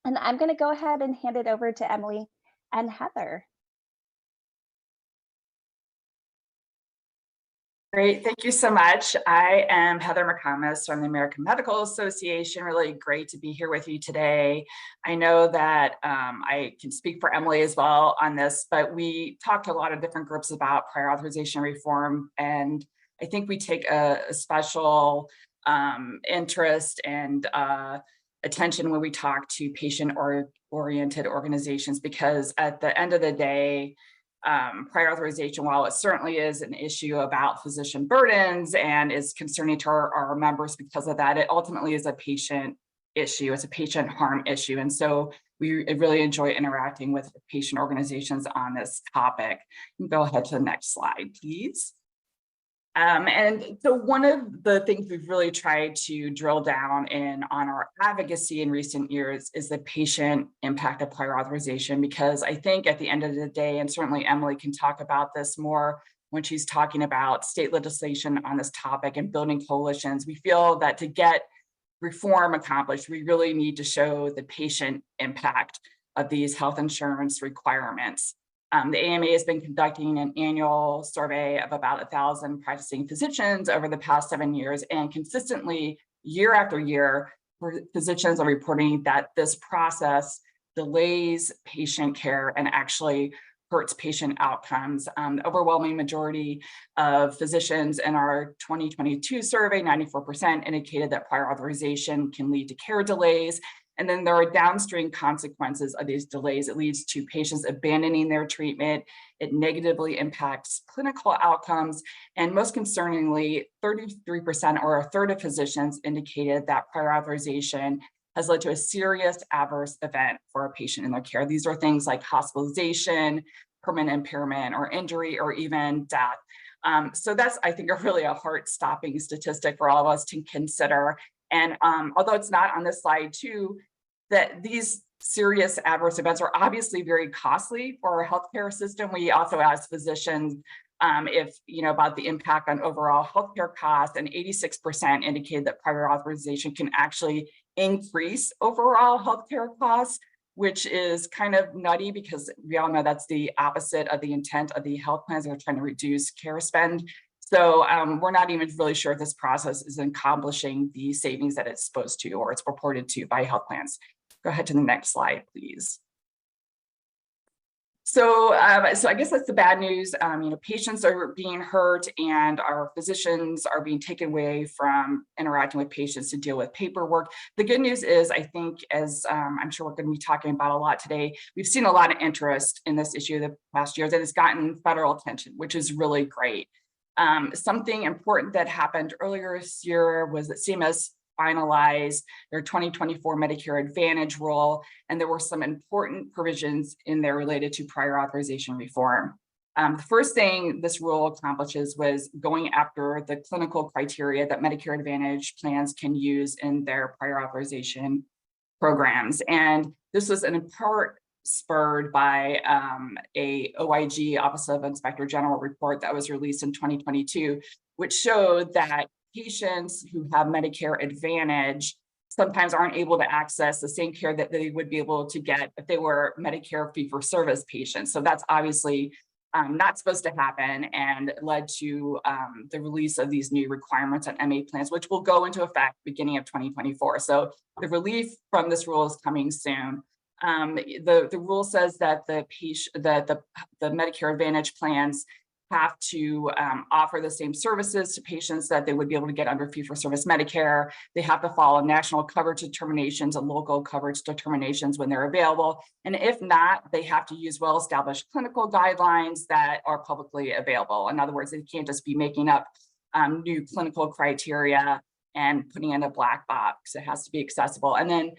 And I'm going to go ahead and hand it over to Emily and Heather. Great, thank you so much. I am Heather McComas from the American Medical Association. Really great to be here with you today. I know that I can speak for Emily as well on this, but we talked to a lot of different groups about prior authorization reform, and I think we take a special interest and attention when we talk to patient-oriented organizations, because at the end of the day, prior authorization, while it certainly is an issue about physician burdens and is concerning to our members because of that, it ultimately is a patient issue. It's a patient harm issue. And so we really enjoy interacting with patient organizations on this topic. Go ahead to the next slide, please. And so one of the things we've really tried to drill down in on our advocacy in recent years is the patient impact of prior authorization, because I think at the end of the day, and certainly Emily can talk about this more when she's talking about state legislation on this topic and building coalitions, we feel that to get reform accomplished, we really need to show the patient impact of these health insurance requirements. The AMA has been conducting an annual survey of about 1,000 practicing physicians over the past 7 years, and consistently, year after year, physicians are reporting that this process delays patient care and actually hurts patient outcomes. The overwhelming majority of physicians in our 2022 survey, 94%, indicated that prior authorization can lead to care delays. And then there are downstream consequences of these delays. It leads to patients abandoning their treatment. It negatively impacts clinical outcomes. And most concerningly, 33% or a third of physicians indicated that prior authorization has led to a serious adverse event for a patient in their care. These are things like hospitalization, permanent impairment or injury, or even death. So that's, I think, really a heart-stopping statistic for all of us to consider. And although it's not on this slide too, that these serious adverse events are obviously very costly for our healthcare system. We also asked physicians if, about the impact on overall healthcare costs, and 86% indicated that prior authorization can actually increase overall healthcare costs, which is kind of nutty because we all know that's the opposite of the intent of the health plans. They're trying to reduce care spend. So we're not even really sure if this process is accomplishing the savings that it's supposed to, or it's purported to by health plans. Go ahead to the next slide, please. So I guess that's the bad news. Patients are being hurt, and our physicians are being taken away from interacting with patients to deal with paperwork. The good news is, I think, as I'm sure we're going to be talking about a lot today, we've seen a lot of interest in this issue the past years, and it's gotten federal attention, which is really great. Something important that happened earlier this year was that CMS finalized their 2024 Medicare Advantage rule, and there were some important provisions in there related to prior authorization reform. The first thing this rule accomplishes was going after the clinical criteria that Medicare Advantage plans can use in their prior authorization programs. And this was in part spurred by a OIG, Office of Inspector General report that was released in 2022, which showed that patients who have Medicare Advantage sometimes aren't able to access the same care that they would be able to get if they were Medicare fee-for-service patients. So that's obviously not supposed to happen, and led to the release of these new requirements on MA plans, which will go into effect beginning of 2024. So the relief from this rule is coming soon. The rule says that the Medicare Advantage plans have to offer the same services to patients that they would be able to get under fee-for-service Medicare. They have to follow national coverage determinations and local coverage determinations when they're available. And if not, they have to use well-established clinical guidelines that are publicly available. In other words, they can't just be making up new clinical criteria and putting in a black box. It has to be accessible. And then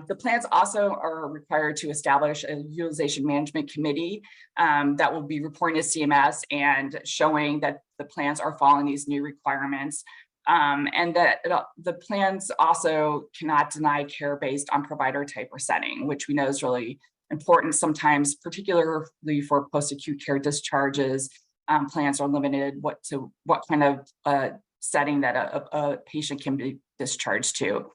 the plans also are required to establish a utilization management committee that will be reporting to CMS and showing that the plans are following these new requirements. And that the plans also cannot deny care based on provider type or setting, which we know is really important sometimes, particularly for post-acute care discharges. Plans are limited what kind of setting that a patient can be discharged to.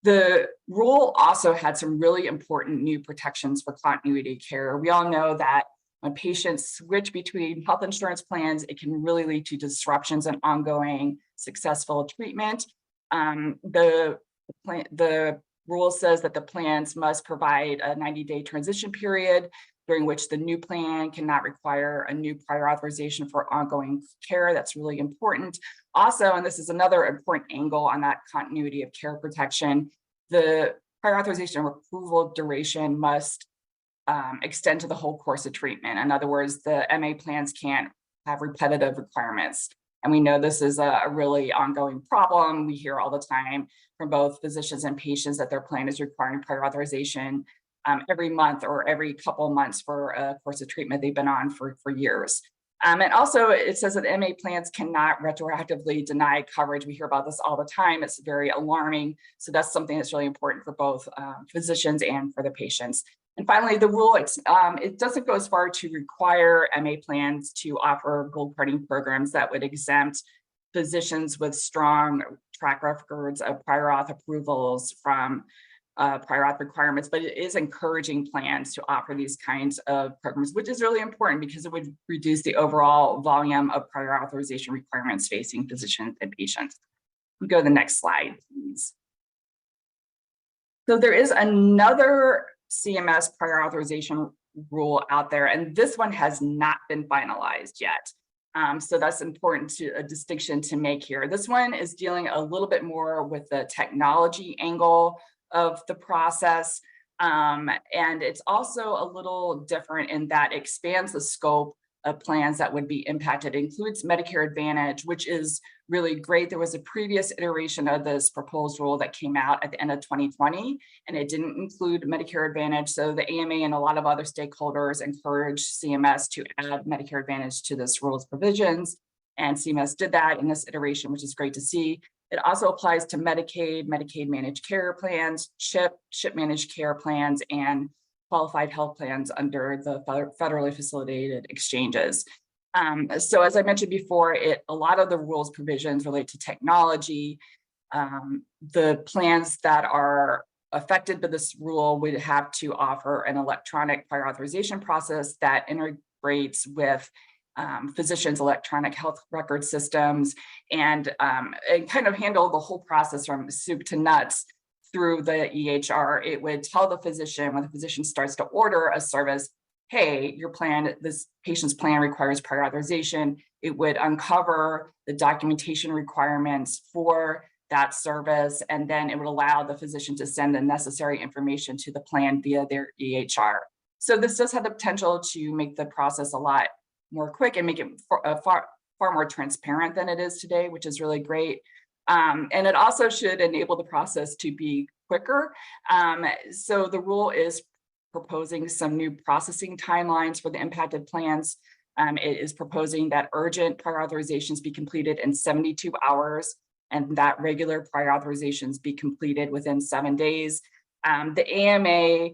The rule also had some really important new protections for continuity of care. We all know that when patients switch between health insurance plans, it can really lead to disruptions in ongoing successful treatment. The rule says that the plans must provide a 90-day transition period during which the new plan cannot require a new prior authorization for ongoing care. That's really important. Also, and this is another important angle on that continuity of care protection, the prior authorization approval duration must extend to the whole course of treatment. In other words, the MA plans can't have repetitive requirements. And we know this is a really ongoing problem. We hear all the time from both physicians and patients that their plan is requiring prior authorization every month or every couple of months for a course of treatment they've been on for years. And also it says that MA plans cannot retroactively deny coverage. We hear about this all the time. It's very alarming. So that's something that's really important for both physicians and for the patients. And finally, the rule, it doesn't go as far to require MA plans to offer gold carding programs that would exempt physicians with strong track records of prior auth approvals from prior auth requirements, but it is encouraging plans to offer these kinds of programs, which is really important because it would reduce the overall volume of prior authorization requirements facing physicians and patients. We go to the next slide, please. So there is another CMS prior authorization rule out there, and this one has not been finalized yet. So that's important a distinction to make here. This one is dealing a little bit more with the technology angle of the process. And it's also a little different in that it expands the scope of plans that would be impacted. It includes Medicare Advantage, which is really great. There was a previous iteration of this proposed rule that came out at the end of 2020, and it didn't include Medicare Advantage. So the AMA and a lot of other stakeholders encouraged CMS to add Medicare Advantage to this rule's provisions. And CMS did that in this iteration, which is great to see. It also applies to Medicaid, Medicaid managed care plans, CHIP managed care plans, and qualified health plans under the federally facilitated exchanges. So as I mentioned before, a lot of the rules provisions relate to technology. The plans that are affected by this rule would have to offer an electronic prior authorization process that integrates with physicians' electronic health record systems and kind of handle the whole process from soup to nuts through the EHR. It would tell the physician when the physician starts to order a service, hey, your plan, this patient's plan requires prior authorization. It would uncover the documentation requirements for that service, and then it would allow the physician to send the necessary information to the plan via their EHR. So this does have the potential to make the process a lot more quick and make it far more transparent than it is today, which is really great. And it also should enable the process to be quicker. So the rule is proposing some new processing timelines for the impacted plans. It is proposing that urgent prior authorizations be completed in 72 hours and that regular prior authorizations be completed within 7 days. The AMA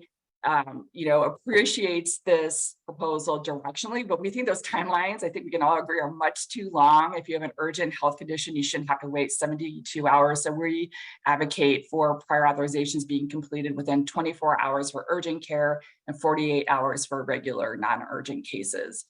appreciates this proposal directionally, but we think those timelines, I think we can all agree, are much too long. If you have an urgent health condition, you shouldn't have to wait 72 hours. So we advocate for prior authorizations being completed within 24 hours for urgent care and 48 hours for regular non-urgent cases.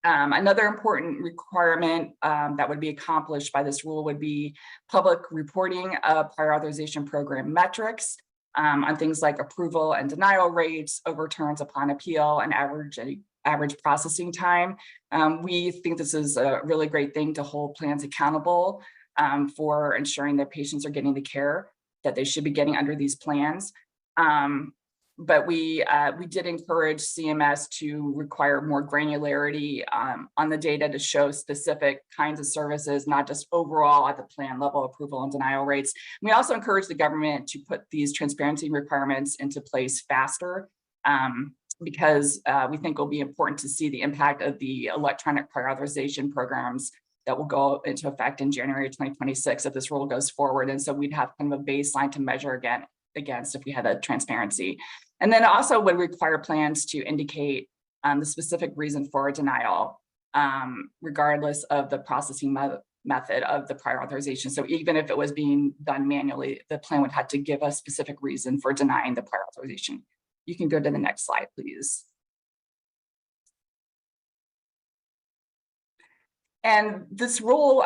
Another important requirement that would be accomplished by this rule would be public reporting of prior authorization program metrics on things like approval and denial rates, overturns upon appeal, and average processing time. We think this is a really great thing to hold plans accountable for ensuring that patients are getting the care that they should be getting under these plans. But we did encourage CMS to require more granularity on the data to show specific kinds of services, not just overall at the plan level approval and denial rates. We also encourage the government to put these transparency requirements into place faster because we think it'll be important to see the impact of the electronic prior authorization programs that will go into effect in January 2026 if this rule goes forward. And so we'd have kind of a baseline to measure against if we had a transparency. And then also would require plans to indicate the specific reason for a denial, regardless of the processing method of the prior authorization. So even if it was being done manually, the plan would have to give a specific reason for denying the prior authorization. You can go to the next slide, please. And this rule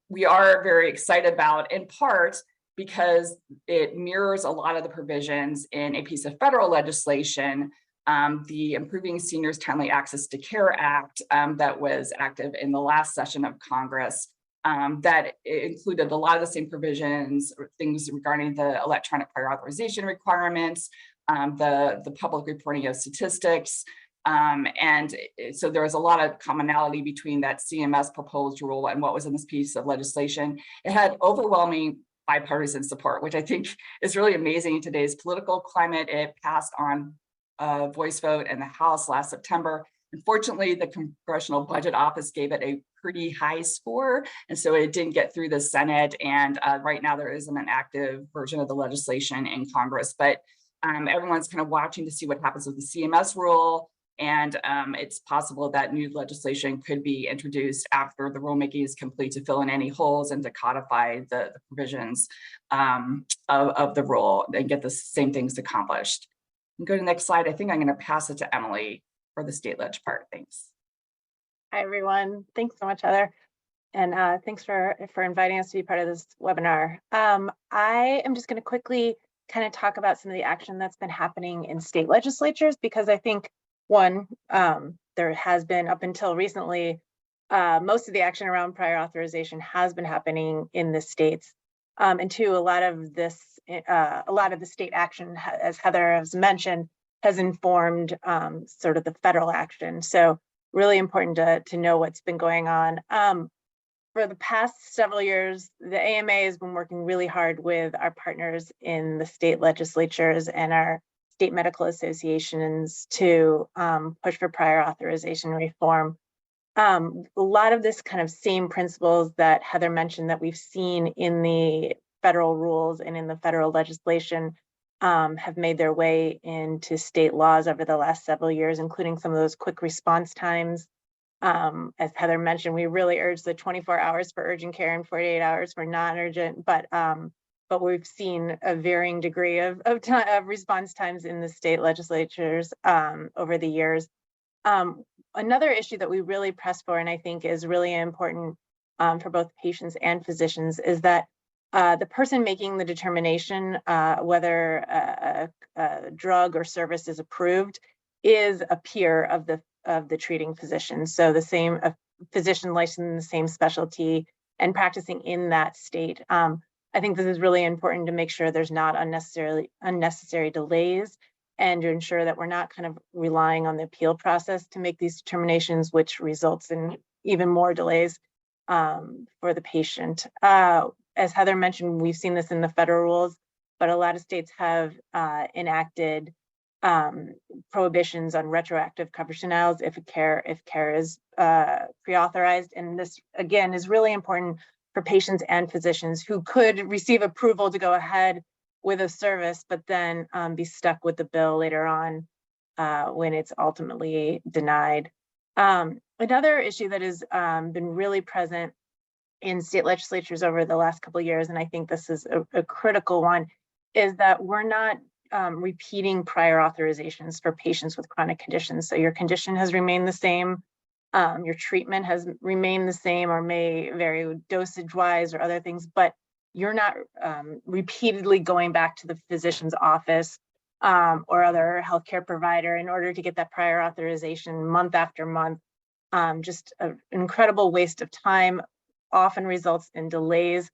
we are very excited about, in part because it mirrors a lot of the provisions in a piece of federal legislation, the Improving Seniors Timely Access to Care Act that was active in the last session of Congress, that included a lot of the same provisions, things regarding the electronic prior authorization requirements, the public reporting of statistics. And so there was a lot of commonality between that CMS proposed rule and what was in this piece of legislation. It had overwhelming bipartisan support, which I think is really amazing in today's political climate. It passed on a voice vote in the House last September. Unfortunately, the Congressional Budget Office gave it a pretty high score, and so it didn't get through the Senate. And right now there isn't an active version of the legislation in Congress, but everyone's kind of watching to see what happens with the CMS rule. And it's possible that new legislation could be introduced after the rulemaking is complete to fill in any holes and to codify the provisions of the rule and get the same things accomplished. And go to the next slide. I think I'm going to pass it to Emily for the state ledge part. Thanks. Hi, everyone. Thanks so much, Heather. And thanks for inviting us to be part of this webinar. I am just going to quickly kind of talk about some of the action that's been happening in state legislatures, because I think one, there has been up until recently, most of the action around prior authorization has been happening in the states. And two, a lot of the state action, as Heather has mentioned, has informed sort of the federal action. So really important to know what's been going on. For the past several years, the AMA has been working really hard with our partners in the state legislatures and our state medical associations to push for prior authorization reform. A lot of this kind of same principles that Heather mentioned that we've seen in the federal rules and in the federal legislation have made their way into state laws over the last several years, including some of those quick response times. As Heather mentioned, we really urge the 24 hours for urgent care and 48 hours for non-urgent, but we've seen a varying degree of response times in the state legislatures over the years. Another issue that we really press for, and I think is really important for both patients and physicians, is that the person making the determination whether a drug or service is approved is a peer of the treating physician. So the same physician licensed in the same specialty and practicing in that state. I think this is really important to make sure there's not unnecessary delays, and to ensure that we're not kind of relying on the appeal process to make these determinations, which results in even more delays for the patient. As Heather mentioned, we've seen this in the federal rules, but a lot of states have enacted prohibitions on retroactive coverage denials if care is pre-authorized. And this, again, is really important for patients and physicians who could receive approval to go ahead with a service, but then be stuck with the bill later on when it's ultimately denied. Another issue that has been really present in state legislatures over the last couple of years, and I think this is a critical one, is that we're not repeating prior authorizations for patients with chronic conditions. So your condition has remained the same, your treatment has remained the same, or may vary dosage-wise or other things, but you're not repeatedly going back to the physician's office or other healthcare provider in order to get that prior authorization month after month. Just an incredible waste of time, often results in delays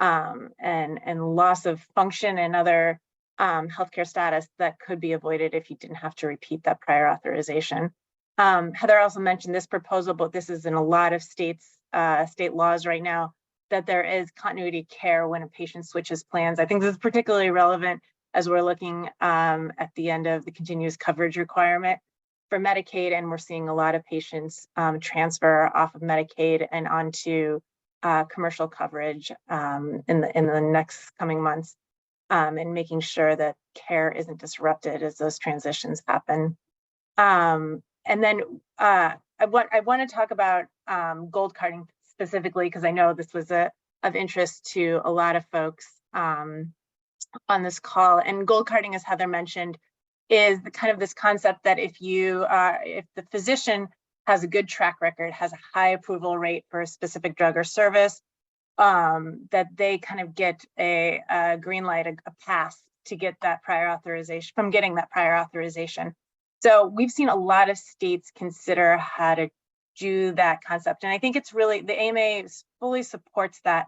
and loss of function and other healthcare status that could be avoided if you didn't have to repeat that prior authorization. Heather also mentioned this proposal, but this is in a lot of states, state laws right now, that there is continuity of care when a patient switches plans. I think this is particularly relevant as we're looking at the end of the continuous coverage requirement for Medicaid, and we're seeing a lot of patients transfer off of Medicaid and onto commercial coverage in the next coming months, and making sure that care isn't disrupted as those transitions happen. And then I want to talk about gold carding specifically because I know this was of interest to a lot of folks on this call. And gold carding, as Heather mentioned, is kind of this concept that if the physician has a good track record, has a high approval rate for a specific drug or service, that they kind of get a green light, a pass to get that prior authorization, from getting that prior authorization. So we've seen a lot of states consider how to do that concept. And I think it's really, the AMA fully supports that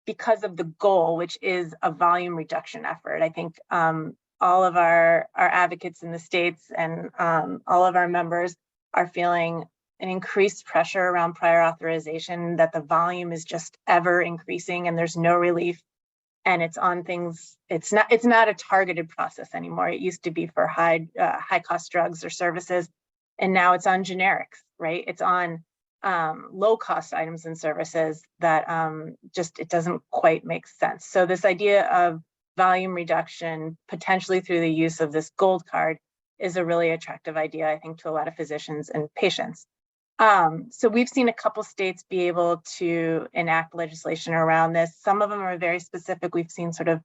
because of the goal, which is a volume reduction effort. I think all of our advocates in the states and all of our members are feeling an increased pressure around prior authorization, that the volume is just ever increasing and there's no relief. And it's on things, it's not a targeted process anymore. It used to be for high cost drugs or services, and now it's on generics, right? It's on low cost items and services that just, it doesn't quite make sense. So this idea of volume reduction, potentially through the use of this gold card, is a really attractive idea, I think, to a lot of physicians and patients. So we've seen a couple states be able to enact legislation around this. Some of them are very specific. We've seen sort of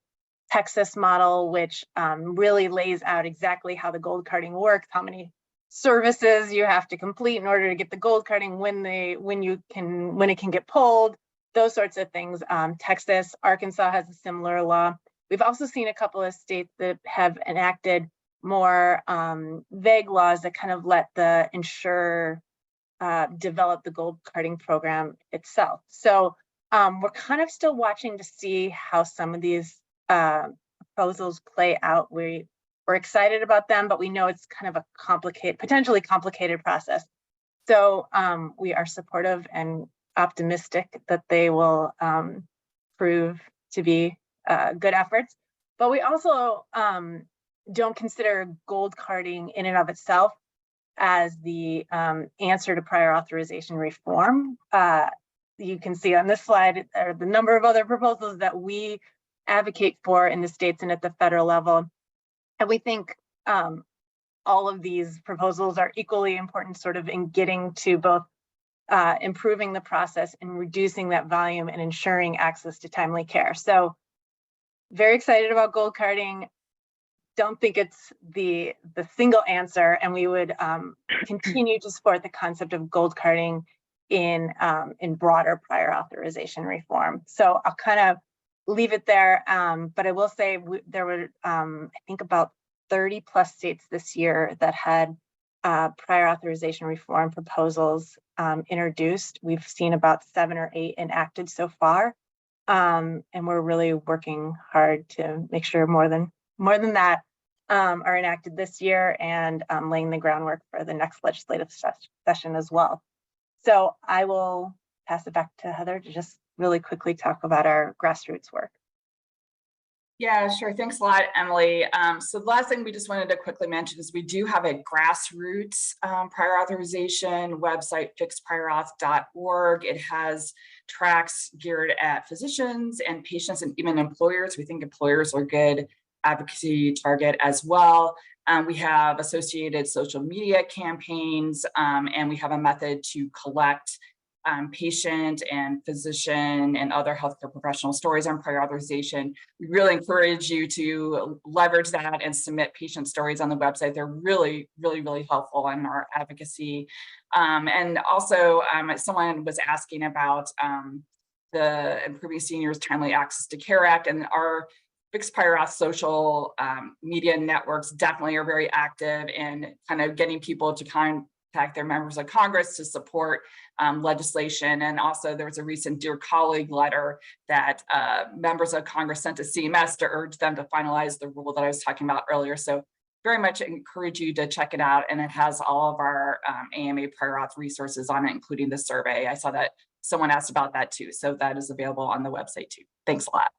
Texas model, which really lays out exactly how the gold carding works, how many services you have to complete in order to get the gold carding, when it can get pulled, those sorts of things. Texas, Arkansas has a similar law. We've also seen a couple of states that have enacted more vague laws that kind of let the insurer develop the gold carding program itself. So we're kind of still watching to see how some of these proposals play out. We're excited about them, but we know it's kind of a potentially complicated process. So we are supportive and optimistic that they will prove to be good efforts. But we also don't consider gold carding in and of itself as the answer to prior authorization reform. You can see on this slide are the number of other proposals that we advocate for in the states and at the federal level. And we think all of these proposals are equally important sort of in getting to both improving the process and reducing that volume and ensuring access to timely care. So very excited about gold carding. Don't think it's the single answer, and we would continue to support the concept of gold carding in broader prior authorization reform. So I'll kind of leave it there, but I will say there were I think about 30 plus states this year that had prior authorization reform proposals introduced. We've seen about 7 or 8 enacted so far, and we're really working hard to make sure more than that are enacted this year, and laying the groundwork for the next legislative session as well. So I will pass it back to Heather to just really quickly talk about our grassroots work. Yeah, sure. Thanks a lot, Emily. So the last thing we just wanted to quickly mention is we do have a grassroots prior authorization website, fixpriorauth.org. It has tracks geared at physicians and patients and even employers. We think employers are good advocacy target as well. We have associated social media campaigns, and we have a method to collect patient and physician and other healthcare professional stories on prior authorization. We really encourage you to leverage that and submit patient stories on the website. They're really, really, really helpful in our advocacy. And also, someone was asking about the Improving Seniors Timely Access to Care Act, and our Fixed Prior Auth social media networks definitely are very active in kind of getting people to contact their members of Congress to support legislation. And also there was a recent Dear Colleague letter that members of Congress sent to CMS to urge them to finalize the rule that I was talking about earlier. So very much encourage you to check it out. And it has all of our AMA prior auth resources on it, including the survey. I saw that someone asked about that too. So that is available on the website too. Thanks a lot.